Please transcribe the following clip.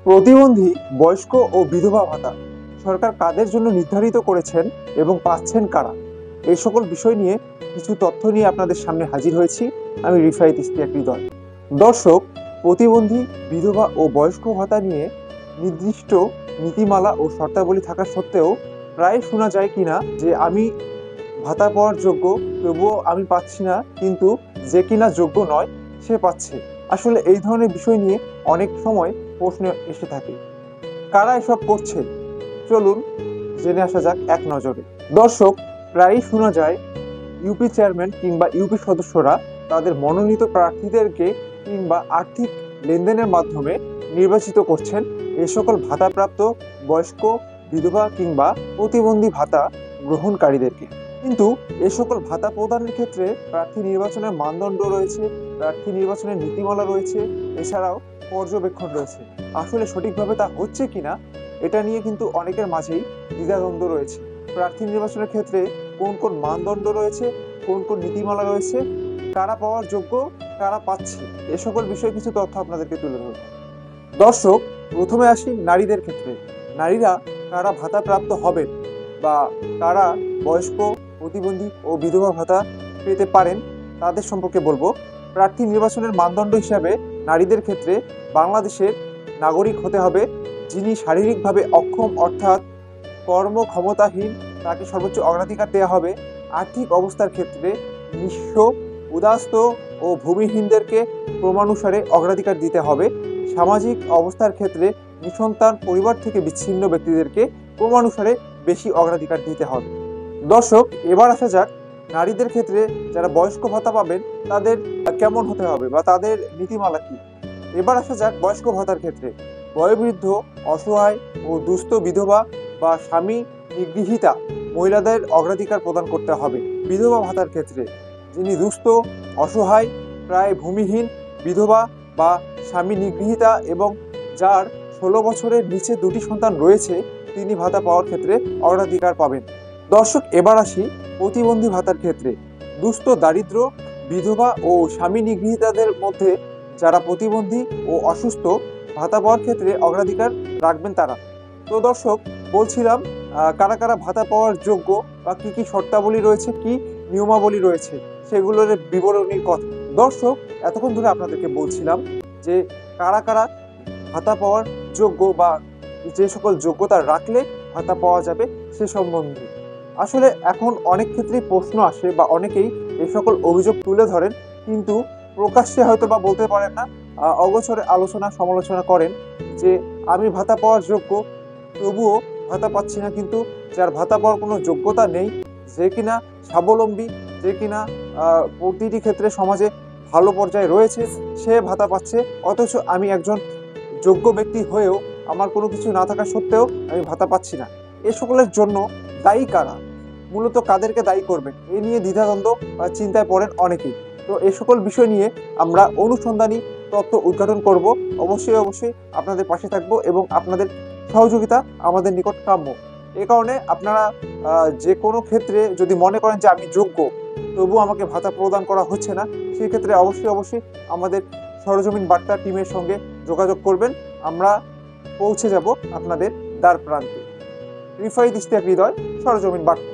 প্রতিবন্ধী, বয়স্ক ও বিধবা ভাতা সরকার কাদের জন্য নির্ধারিত করেছেন এবং পাচ্ছেন কারা, এই সকল বিষয় নিয়ে কিছু তথ্য নিয়ে আপনাদের সামনে হাজির হয়েছি। আমি রিফায়েত ইশতিয়াক হৃদয়। দর্শক, প্রতিবন্ধী, বিধবা ও বয়স্ক ভাতা নিয়ে নির্দিষ্ট নীতিমালা ও শর্তাবলী থাকা সত্ত্বেও প্রায় শোনা যায় কিনা যে আমি ভাতা পাওয়ার যোগ্য, তবুও আমি পাচ্ছি না, কিন্তু যে কিনা যোগ্য নয় সে পাচ্ছে। আসলে এই ধরনের বিষয় নিয়ে অনেক সময় প্রশ্ন এসে থাকে। কারা এসব করছে, চলুন জেনে আসা যাক এক নজরে। দর্শক, প্রায়ই শোনা যায় ইউপি চেয়ারম্যান কিংবা ইউপি সদস্যরা তাদের মনোনীত প্রার্থীদেরকে কিংবা আর্থিক লেনদেনের মাধ্যমে নির্বাচিত করছেন এ সকল ভাতাপ্রাপ্ত বয়স্ক, বিধবা কিংবা প্রতিবন্ধী ভাতা গ্রহণকারীদেরকে। কিন্তু এ সকল ভাতা প্রদানের ক্ষেত্রে প্রার্থী নির্বাচনের মানদণ্ড রয়েছে, প্রার্থী নির্বাচনের নীতিমালা রয়েছে, এছাড়াও পর্যবেক্ষণ রয়েছে। আসলে সঠিকভাবে তা হচ্ছে কিনা এটা নিয়ে কিন্তু অনেকের মাঝেই দ্বিধাদ্বন্দ্ব রয়েছে। প্রার্থী নির্বাচনের ক্ষেত্রে কোন কোন মানদণ্ড রয়েছে, কোন কোন নীতিমালা রয়েছে, কারা পাওয়ার যোগ্য, কারা পাচ্ছে, এ সকল বিষয়ে কিছু তথ্য আপনাদেরকে তুলে ধরব। দর্শক, প্রথমে আসি নারীদের ক্ষেত্রে। নারীরা কারা ভাতা প্রাপ্ত হবেন বা কারা বয়স্ক, প্রতিবন্ধী ও বিধবা ভাতা পেতে পারেন তাদের সম্পর্কে বলবো। প্রার্থী নির্বাচনের মানদণ্ড হিসাবে নারীদের ক্ষেত্রে বাংলাদেশের নাগরিক হতে হবে, যিনি শারীরিকভাবে অক্ষম অর্থাৎ কর্মক্ষমতাহীন, তাকে সর্বোচ্চ অগ্রাধিকার দেওয়া হবে। আর্থিক অবস্থার ক্ষেত্রে নিঃস্ব, উদাস্ত ও ভূমিহীনদেরকে ক্রমানুসারে অগ্রাধিকার দিতে হবে। সামাজিক অবস্থার ক্ষেত্রে নিঃসন্তান, পরিবার থেকে বিচ্ছিন্ন ব্যক্তিদেরকে ক্রমানুসারে বেশি অগ্রাধিকার দিতে হবে। দর্শক, এবার আসা যাক নারীদের ক্ষেত্রে যারা বয়স্ক ভাতা পাবেন তাদের কেমন হতে হবে বা তাদের নীতিমালা কি। এবার আসা যাক বয়স্ক ভাতার ক্ষেত্রে। বয়োবৃদ্ধ, অসহায় ও দুস্থ বিধবা বা স্বামী নিগৃহীতা মহিলাদের অগ্রাধিকার প্রদান করতে হবে। বিধবা ভাতার ক্ষেত্রে যিনি দুস্থ, অসহায়, প্রায় ভূমিহীন বিধবা বা স্বামী নিগৃহীতা এবং যার 16 বছরের নিচে 2টি সন্তান রয়েছে, তিনি ভাতা পাওয়ার ক্ষেত্রে অগ্রাধিকার পাবেন। দর্শক, এবার আসি প্রতিবন্ধী ভাতার ক্ষেত্রে। দুস্থ, দারিদ্র, বিধবা ও স্বামী নিগৃহীতাদের মধ্যে যারা প্রতিবন্ধী ও অসুস্থ, ভাতা পাওয়ার ক্ষেত্রে অগ্রাধিকার রাখবেন তারা। তো দর্শক, বলছিলাম কারা কারা ভাতা পাওয়ার যোগ্য বা কি কি শর্তাবলী রয়েছে, কি নিয়মাবলী রয়েছে, সেগুলোর বিবরণীর কথা। দর্শক, এতক্ষণ ধরে আপনাদেরকে বলছিলাম যে কারা কারা ভাতা পাওয়ার যোগ্য বা যে সকল যোগ্যতা রাখলে ভাতা পাওয়া যাবে সে সম্বন্ধে। আসলে এখন অনেক ক্ষেত্রেই প্রশ্ন আসে বা অনেকেই এই সকল অভিযোগ তুলে ধরেন, কিন্তু প্রকাশ্যে হয়তো বা বলতে পারেন না, অগোচরে আলোচনা সমালোচনা করেন যে আমি ভাতা পাওয়ার যোগ্য, তবুও ভাতা পাচ্ছি না। কিন্তু যার ভাতা পাওয়ার কোনো যোগ্যতা নেই, যে কিনা স্বাবলম্বী, যে কিনা প্রতিটি ক্ষেত্রে সমাজে ভালো পর্যায়ে রয়েছে, সে ভাতা পাচ্ছে, অথচ আমি একজন যোগ্য ব্যক্তি হয়েও আমার কোনো কিছু না থাকা সত্ত্বেও আমি ভাতা পাচ্ছি না। এ সকলের জন্য দায়ী কারা, মূলত কাদেরকে দায়ী করবেন, এ নিয়ে দ্বিধাদ্বন্দ্ব চিন্তায় পড়েন অনেকেই। তো এ সকল বিষয় নিয়ে আমরা অনুসন্ধানী তথ্য উদ্ঘাটন করব। অবশ্যই অবশ্যই আপনাদের পাশে থাকবো এবং আপনাদের সহযোগিতা আমাদের নিকট কাম্য। এ কারণে আপনারা যে কোনো ক্ষেত্রে যদি মনে করেন যে আমি যোগ্য, তবু আমাকে ভাতা প্রদান করা হচ্ছে না, সেই ক্ষেত্রে অবশ্যই অবশ্যই আমাদের সরজমিন বার্তা টিমের সঙ্গে যোগাযোগ করবেন। আমরা পৌঁছে যাব আপনাদের দ্বার প্রান্তে। রিফায়েত ইশতিয়াক হৃদয়, সরজমিন বার্তা।